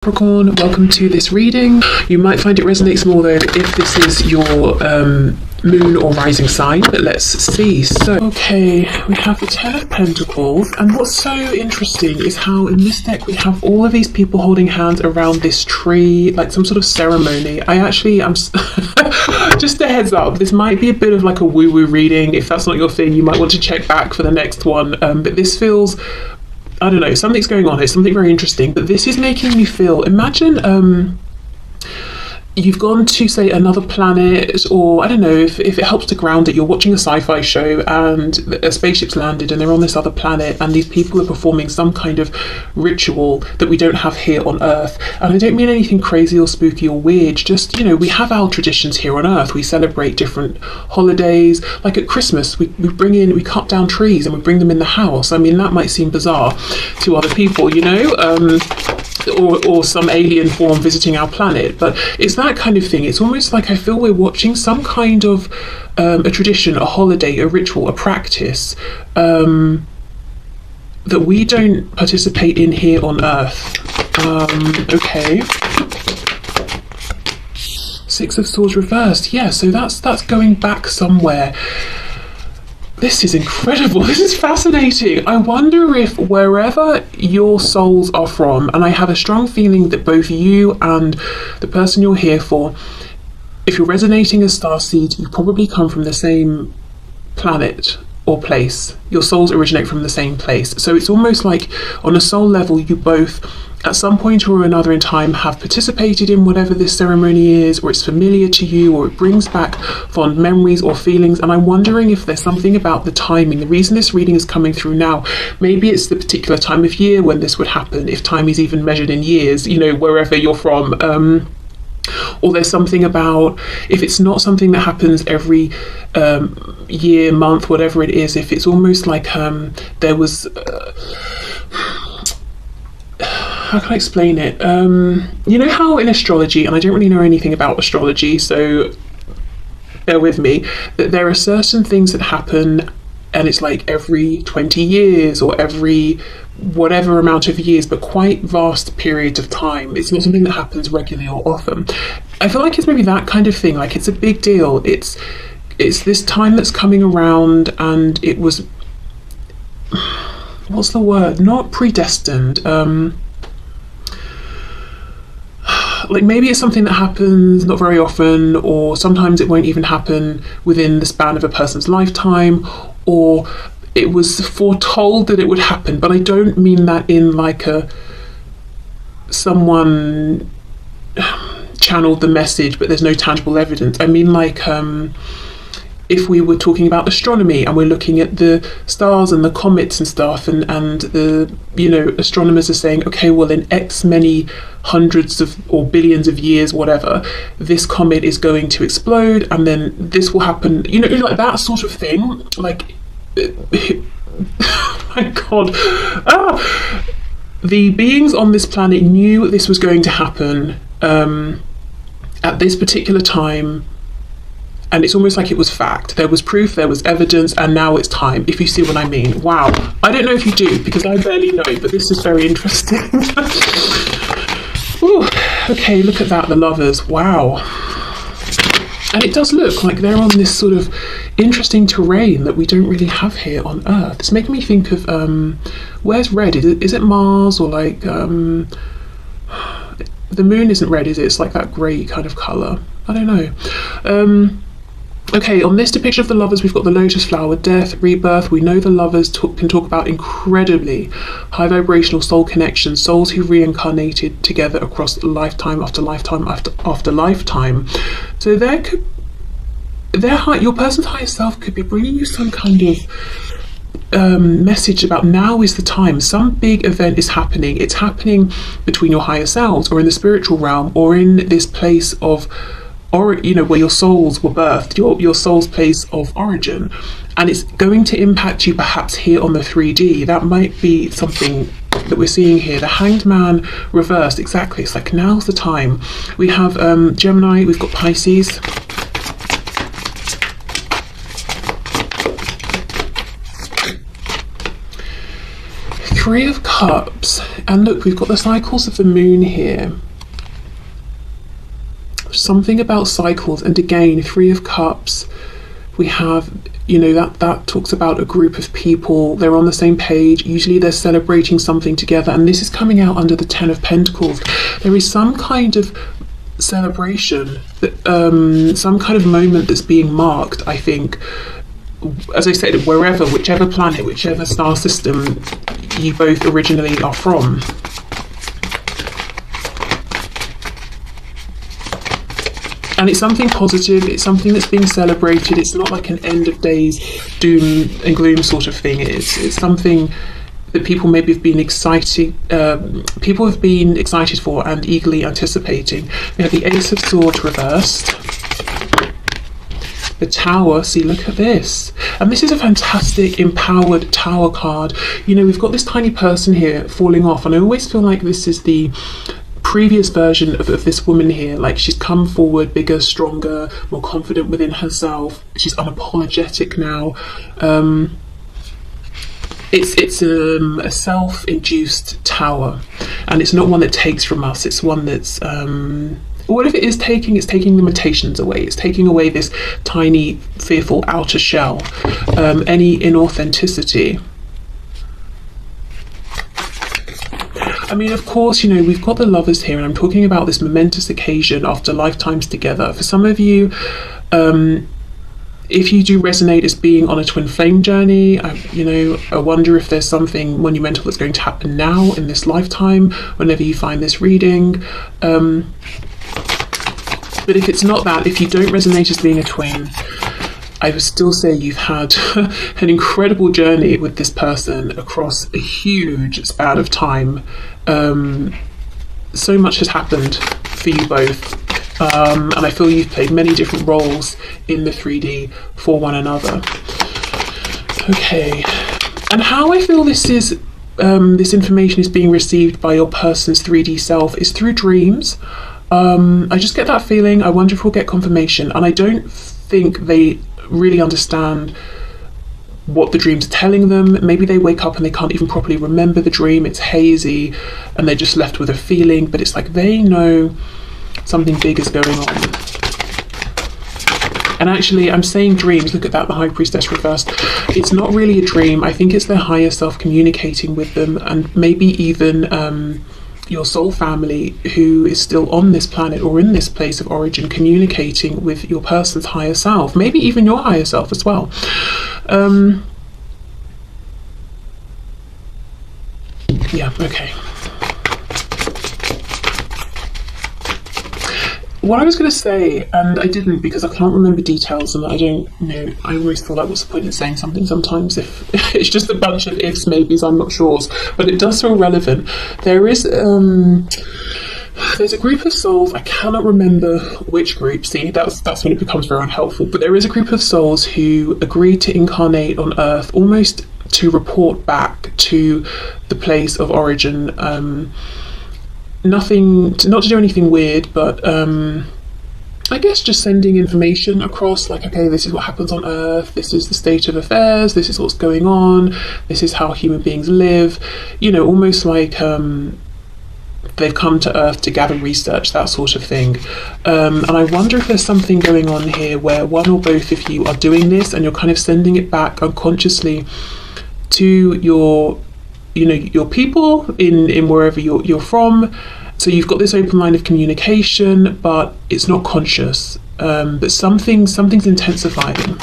Capricorn, welcome to this reading. You might find it resonates more though if this is your moon or rising sign, but let's see. So, okay, we have the Ten of Pentacles, and what's so interesting is how in this deck we have all of these people holding hands around this tree, like some sort of ceremony. I'm just a heads up, this might be a bit of like a woo-woo reading. If that's not your thing, you might want to check back for the next one, but this feels, I don't know, something's going on here, something very interesting, but this is making me feel, imagine you've gone to, say, another planet, or I don't know, if it helps to ground it, you're watching a sci-fi show and a spaceship's landed and they're on this other planet and these people are performing some kind of ritual that we don't have here on Earth. And I don't mean anything crazy or spooky or weird, just, you know, we have our traditions here on Earth. We celebrate different holidays, like at Christmas, we cut down trees and we bring them in the house. I mean, that might seem bizarre to other people, you know, or some alien form visiting our planet, but it's that kind of thing. It's almost like I feel we're watching some kind of a tradition, a holiday, a ritual, a practice that we don't participate in here on Earth. Okay. Six of Swords reversed. Yeah, so that's going back somewhere. This is incredible. This is fascinating. I wonder if wherever your souls are from, and I have a strong feeling that both you and the person you're here for, if you're resonating as starseed, you probably come from the same planet or place. Your souls originate from the same place. So it's almost like on a soul level, you both at some point or another in time have participated in whatever this ceremony is, or it's familiar to you, or it brings back fond memories or feelings. And I'm wondering if there's something about the timing. The reason this reading is coming through now, maybe it's the particular time of year when this would happen, if time is even measured in years, you know, wherever you're from. Or there's something about, if it's not something that happens every year, month, whatever it is, if it's almost like there was... how can I explain it? You know how in astrology, and I don't really know anything about astrology, so bear with me, that there are certain things that happen and it's like every 20 years or every whatever amount of years, but quite vast periods of time. It's not something that happens regularly or often. I feel like it's maybe that kind of thing, like it's a big deal. It's this time that's coming around, and it was, what's the word? Not predestined. Like maybe it's something that happens not very often, or sometimes it won't even happen within the span of a person's lifetime, or it was foretold that it would happen. But I don't mean that in like someone channeled the message but there's no tangible evidence. I mean like if we were talking about astronomy and we're looking at the stars and the comets and stuff, and the, you know, astronomers are saying, okay, well in X many hundreds of or billions of years, whatever, this comet is going to explode and then this will happen, you know, like that sort of thing. Like, my God. The beings on this planet knew this was going to happen at this particular time. And it's almost like it was fact. There was proof, there was evidence, and now it's time, if you see what I mean. Wow. I don't know if you do, because I barely know, but this is very interesting. Ooh, okay, look at that, the lovers. Wow. And it does look like they're on this sort of interesting terrain that we don't really have here on Earth. It's making me think of, where's red? Is it Mars, or like, the moon isn't red, is it? It's like that grey kind of colour. I don't know. Okay, on this depiction of the lovers, we've got the lotus flower, death, rebirth. We know the lovers can talk about incredibly high vibrational soul connections, souls who reincarnated together across lifetime after lifetime after lifetime. So your person's higher self could be bringing you some kind of message about now is the time. Some big event is happening. It's happening between your higher selves, or in the spiritual realm, or in this place of, or you know, where your souls were birthed, your soul's place of origin, and it's going to impact you perhaps here on the 3D. That might be something that we're seeing here. The Hanged Man reversed, exactly. It's like now's the time. We have Gemini, we've got Pisces. Three of Cups, and look, we've got the cycles of the moon here. Something about cycles, and again, Three of Cups, we have, you know, that talks about a group of people, they're on the same page, usually they're celebrating something together, and this is coming out under the Ten of Pentacles. There is some kind of celebration, some kind of moment that's being marked, I think, as I said, wherever, whichever planet, whichever star system you both originally are from. And it's something positive, it's something that's being celebrated, it's not like an end of days doom and gloom sort of thing. It's something that people maybe have been excited for and eagerly anticipating. We have the Ace of Swords reversed, the Tower. See, look at this, and this is a fantastic empowered Tower card. You know, we've got this tiny person here falling off, and I always feel like this is the previous version of this woman here. Like, she's come forward bigger, stronger, more confident within herself, she's unapologetic now. It's a self-induced tower, and it's not one that takes from us, it's one that's what if it is taking, it's taking limitations away, it's taking away this tiny fearful outer shell, any inauthenticity. I mean, of course, you know, we've got the Lovers here, and I'm talking about this momentous occasion after lifetimes together. For some of you, if you do resonate as being on a twin flame journey, you know, I wonder if there's something monumental that's going to happen now in this lifetime, whenever you find this reading. But if it's not that, if you don't resonate as being a twin, I would still say you've had an incredible journey with this person across a huge span of time. So much has happened for you both, and I feel you've played many different roles in the 3D for one another. Okay, and how I feel this information is being received by your person's 3D self is through dreams. I just get that feeling. I wonder if we'll get confirmation, and I don't think they really understand what the dreams are telling them. Maybe they wake up and they can't even properly remember the dream, it's hazy, and they're just left with a feeling, but it's like they know something big is going on. And actually, I'm saying dreams, look at that, the High Priestess reversed. It's not really a dream, I think it's their higher self communicating with them, and maybe even your soul family who is still on this planet or in this place of origin, communicating with your person's higher self, maybe even your higher self as well. Yeah, okay. What I was going to say, and I didn't because I can't remember details, and I don't know, I always feel like what's the point in saying something sometimes if it's just a bunch of ifs, maybes, I'm not sure, but it does feel relevant. There's a group of souls, I cannot remember which group, see, that's when it becomes very unhelpful, but there is a group of souls who agreed to incarnate on Earth almost to report back to the place of origin. Not to do anything weird, but I guess just sending information across, like, okay, this is what happens on Earth, this is the state of affairs, this is what's going on, this is how human beings live, you know, almost like they've come to Earth to gather research, that sort of thing. And I wonder if there's something going on here where one or both of you are doing this and you're kind of sending it back unconsciously to your, you know, your people in wherever you're from. So you've got this open line of communication, but it's not conscious. But something's intensifying.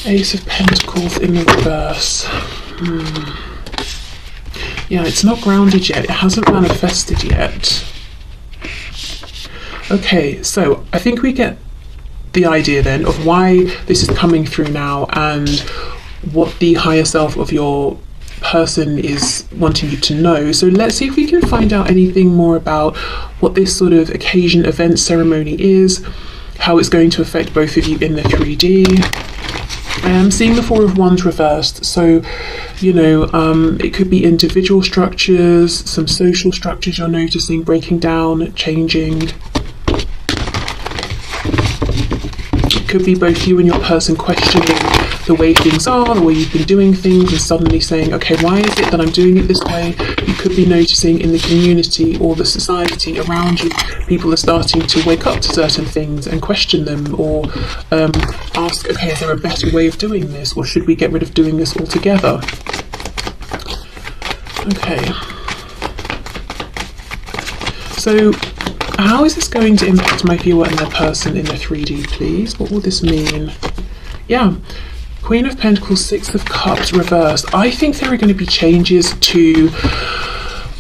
Ace of Pentacles in the reverse. Yeah, it's not grounded yet. It hasn't manifested yet. Okay, so I think we get the idea then of why this is coming through now and what the higher self of your person is wanting you to know. So let's see if we can find out anything more about what this sort of occasion, event, ceremony is, how it's going to affect both of you in the 3D. I am seeing the Four of Wands reversed, so, you know, it could be individual structures, some social structures you're noticing breaking down, changing. It could be both you and your person questioning the way things are, the way you've been doing things, and suddenly saying, okay, why is it that I'm doing it this way? You could be noticing in the community or the society around you, people are starting to wake up to certain things and question them, or ask, okay, is there a better way of doing this, or should we get rid of doing this altogether? Okay. So, how is this going to impact my viewer and their person in the 3D, please? What will this mean? Yeah. Queen of Pentacles, Six of Cups reversed. I think there are going to be changes to,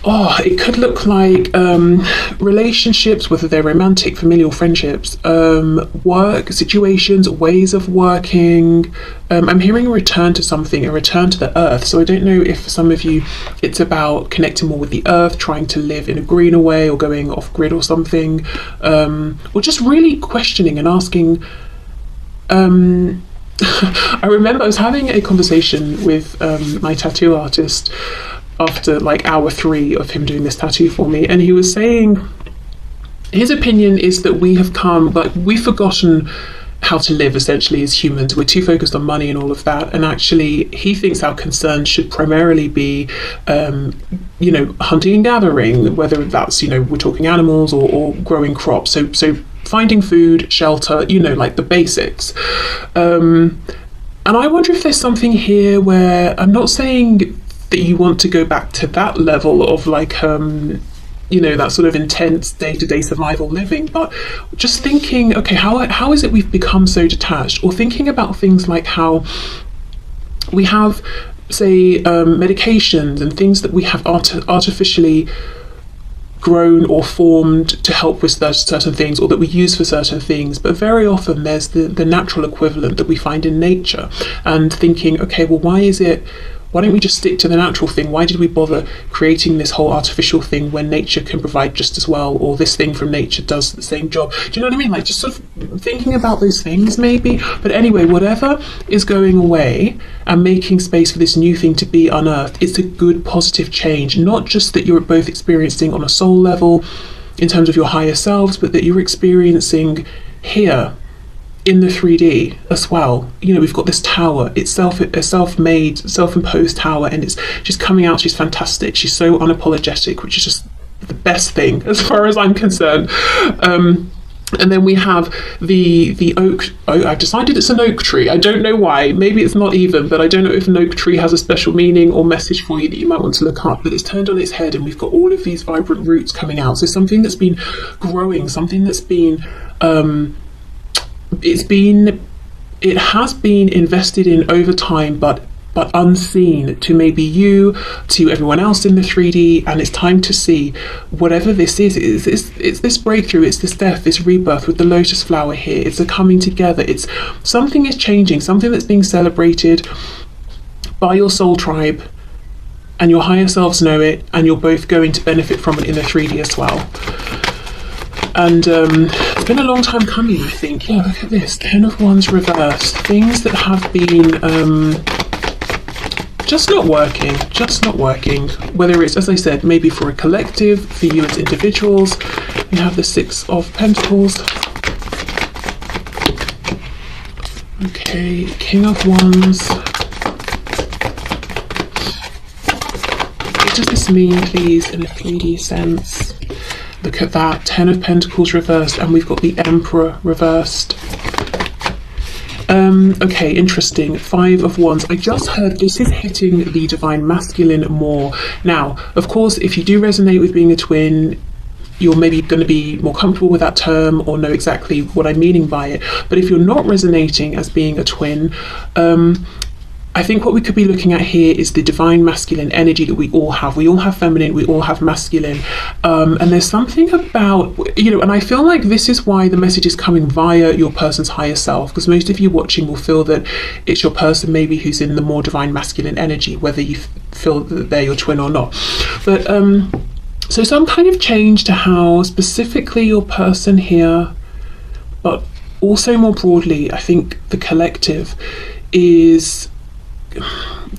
it could look like relationships, whether they're romantic, familial, friendships, work situations, ways of working. I'm hearing a return to something, a return to the earth. So I don't know if for some of you it's about connecting more with the earth, trying to live in a greener way, or going off grid or something, or just really questioning and asking. I remember I was having a conversation with my tattoo artist after like hour 3 of him doing this tattoo for me, and he was saying his opinion is that we've forgotten how to live essentially as humans. We're too focused on money and all of that, and actually he thinks our concern should primarily be you know, hunting and gathering, whether that's, you know, we're talking animals or growing crops, so finding food, shelter, you know, like the basics. And I wonder if there's something here where, I'm not saying that you want to go back to that level of like you know, that sort of intense day-to-day survival living, but just thinking, okay, how is it we've become so detached? Or thinking about things like how we have, say, medications and things that we have artificially grown or formed to help with certain things, or that we use for certain things, but very often there's the natural equivalent that we find in nature, and thinking, okay, well, why don't we just stick to the natural thing? Why did we bother creating this whole artificial thing when nature can provide just as well, or this thing from nature does the same job? Do you know what I mean? Like, just sort of thinking about those things maybe. But anyway, whatever is going away and making space for this new thing to be unearthed, it's a good positive change. Not just that you're both experiencing on a soul level in terms of your higher selves, but that you're experiencing here in the 3D as well. You know, we've got this tower, it's a self-made, self-imposed tower, and she's coming out, she's fantastic, she's so unapologetic, which is just the best thing as far as I'm concerned. And then we have the oak. I've decided it's an oak tree. I don't know why. Maybe it's not even, but I don't know if an oak tree has a special meaning or message for you that you might want to look up. But it's turned on its head, and we've got all of these vibrant roots coming out. So something that's been growing, something that's been it has been invested in over time, but unseen to maybe you, to everyone else in the 3D, and it's time to see whatever this is. It's this breakthrough, it's this death, this rebirth with the lotus flower here. It's a coming together. It's something is changing, something that's being celebrated by your soul tribe, and your higher selves know it, and you're both going to benefit from it in the 3D as well. And it's been a long time coming, I think. Yeah, look at this, 10 of Wands reversed. Things that have been just not working. Whether it's, as I said, maybe for a collective, for you as individuals. We have the 6 of Pentacles. Okay, King of Wands. What does this mean, please, in a 3D sense? Look at that, 10 of Pentacles reversed, and we've got the Emperor reversed. Okay, interesting. 5 of Wands. I just heard this is hitting the Divine Masculine more. Now, of course, if you do resonate with being a twin, you're maybe going to be more comfortable with that term or know exactly what I'm meaning by it. But if you're not resonating as being a twin, I think what we could be looking at here is the divine masculine energy that we all have. We all have feminine, we all have masculine. And there's something about, you know, and I feel like this is why the message is coming via your person's higher self, because most of you watching will feel that it's your person maybe who's in the more divine masculine energy, whether you feel that they're your twin or not. But so some kind of change to how specifically your person here, but also more broadly, I think the collective, is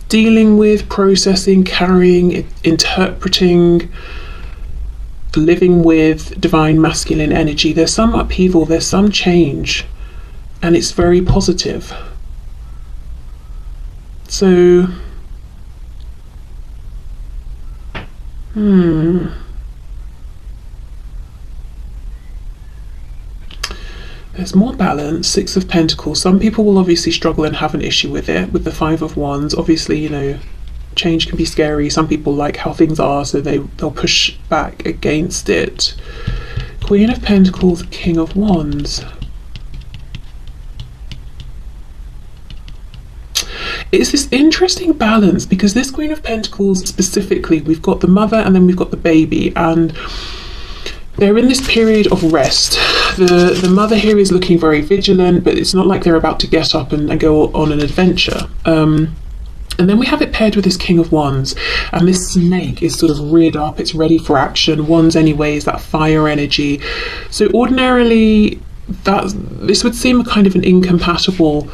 dealing with, processing, carrying, interpreting, living with divine masculine energy. There's some upheaval, there's some change, and it's very positive. So, there's more balance. Six of Pentacles. Some people will obviously struggle and have an issue with it. With the Five of Wands, obviously, you know, change can be scary. Some people like how things are, so they'll push back against it. Queen of Pentacles, King of Wands. It's this interesting balance, because this Queen of Pentacles specifically, we've got the mother and then we've got the baby, and they're in this period of rest. The mother here is looking very vigilant, but it's not like they're about to get up and go on an adventure. And then we have it paired with this King of Wands, and this snake is sort of reared up, it's ready for action. Wands anyway is that fire energy. So ordinarily, this would seem a kind of an incompatible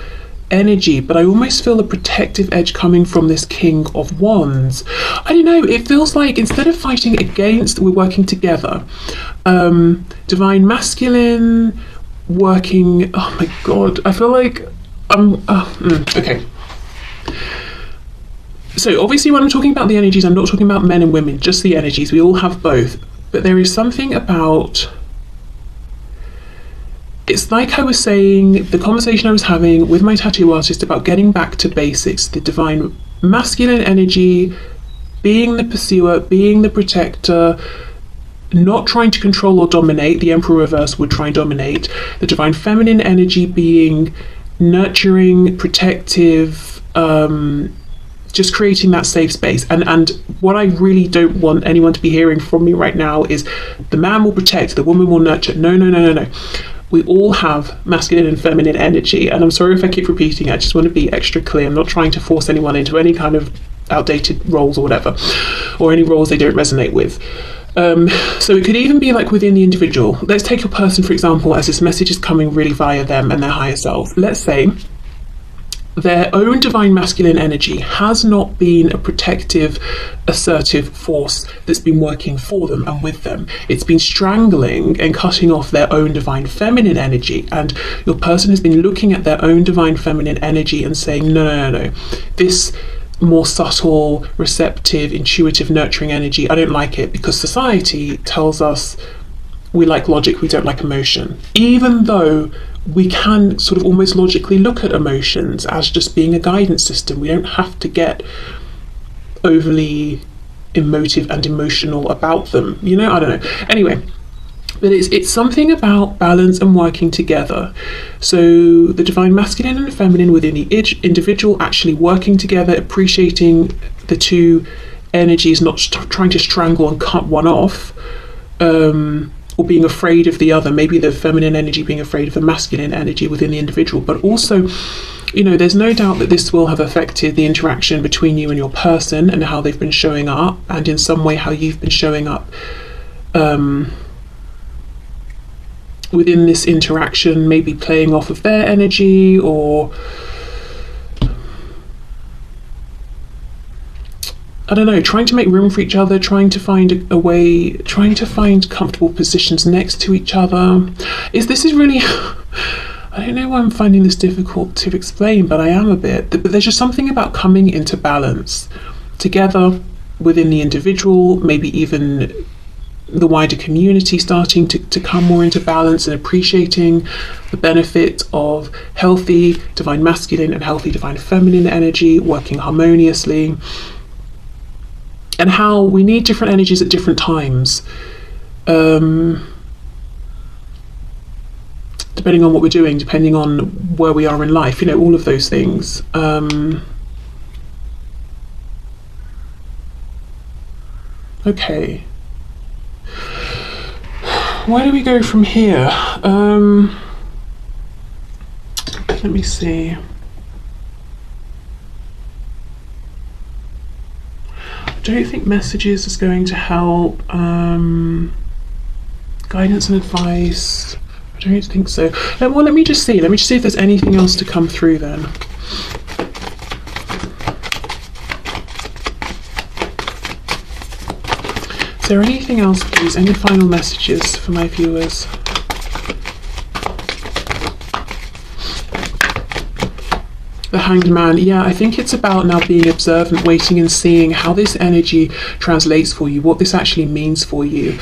energy, but I almost feel a protective edge coming from this King of Wands. I don't know, it feels like instead of fighting against, we're working together. Divine masculine working, oh my god, I feel like okay. So obviously when I'm talking about the energies, I'm not talking about men and women, just the energies. We all have both, but there is something about, it's like I was saying, the conversation I was having with my tattoo artist about getting back to basics, the divine masculine energy, being the pursuer, being the protector, not trying to control or dominate. The Emperor reverse would try and dominate. The divine feminine energy being nurturing, protective, just creating that safe space. And what I really don't want anyone to be hearing from me right now is the man will protect, the woman will nurture. No. We all have masculine and feminine energy, and I'm sorry if I keep repeating it. I just want to be extra clear. I'm not trying to force anyone into any kind of outdated roles or whatever, or any roles they don't resonate with. So it could even be like within the individual. Let's take a person, for example, as this message is coming really via them and their higher self. Let's say their own divine masculine energy has not been a protective, assertive force that's been working for them and with them. It's been strangling and cutting off their own divine feminine energy, and your person has been looking at their own divine feminine energy and saying, no. This more subtle, receptive, intuitive, nurturing energy, I don't like it, because society tells us we like logic, we don't like emotion. Even though we can sort of almost logically look at emotions as just being a guidance system. We don't have to get overly emotive and emotional about them. You know, I don't know. Anyway, but it's something about balance and working together. So the divine masculine and feminine within the individual actually working together, appreciating the two energies, not trying to strangle and cut one off, or being afraid of the other. Maybe the feminine energy being afraid of the masculine energy within the individual. But also, you know, there's no doubt that this will have affected the interaction between you and your person and how they've been showing up, and in some way how you've been showing up within this interaction, maybe playing off of their energy, or I don't know, trying to make room for each other, trying to find a way, trying to find comfortable positions next to each other. This is really, I don't know why I'm finding this difficult to explain, but I am a bit. But there's just something about coming into balance together within the individual, maybe even the wider community starting to come more into balance and appreciating the benefit of healthy divine masculine and healthy divine feminine energy working harmoniously, and how we need different energies at different times, depending on what we're doing, depending on where we are in life, you know, all of those things. Okay. Where do we go from here? Let me see. I don't think messages is going to help. Guidance and advice, I don't think so. Well, let me just see if there's anything else to come through then. Is there anything else, please? Any final messages for my viewers? The Hanged Man. Yeah, I think it's about now being observant, waiting and seeing how this energy translates for you, what this actually means for you.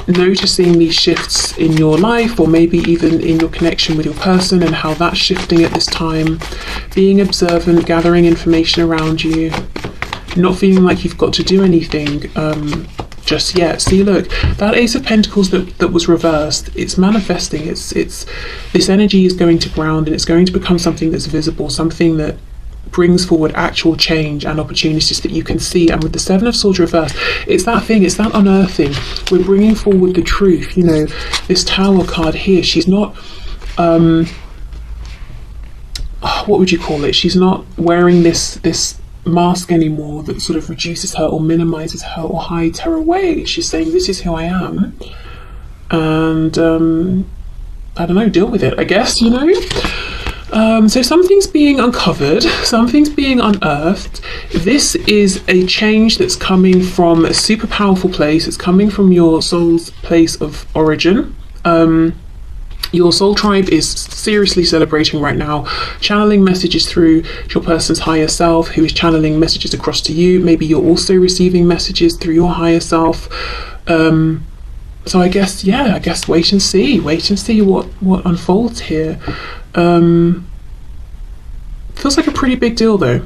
Noticing these shifts in your life, or maybe even in your connection with your person, and how that's shifting at this time. Being observant, gathering information around you, not feeling like you've got to do anything just yet. See, look, that Ace of Pentacles that was reversed, it's manifesting. It's this energy is going to ground, and it's going to become something that's visible, something that brings forward actual change and opportunities that you can see. And with the Seven of Swords reversed, it's that thing, it's that unearthing. We're bringing forward the truth. You know, this Tower card here, she's not what would you call it, she's not wearing this mask anymore that sort of reduces her or minimizes her or hides her away. She's saying, this is who I am, and I don't know, deal with it, I guess, you know. So something's being uncovered, something's being unearthed. This is a change that's coming from a super powerful place. It's coming from your soul's place of origin. Your soul tribe is seriously celebrating right now, channeling messages through your person's higher self, who is channeling messages across to you. Maybe you're also receiving messages through your higher self. So I guess, yeah, I guess wait and see what unfolds here. Feels like a pretty big deal though.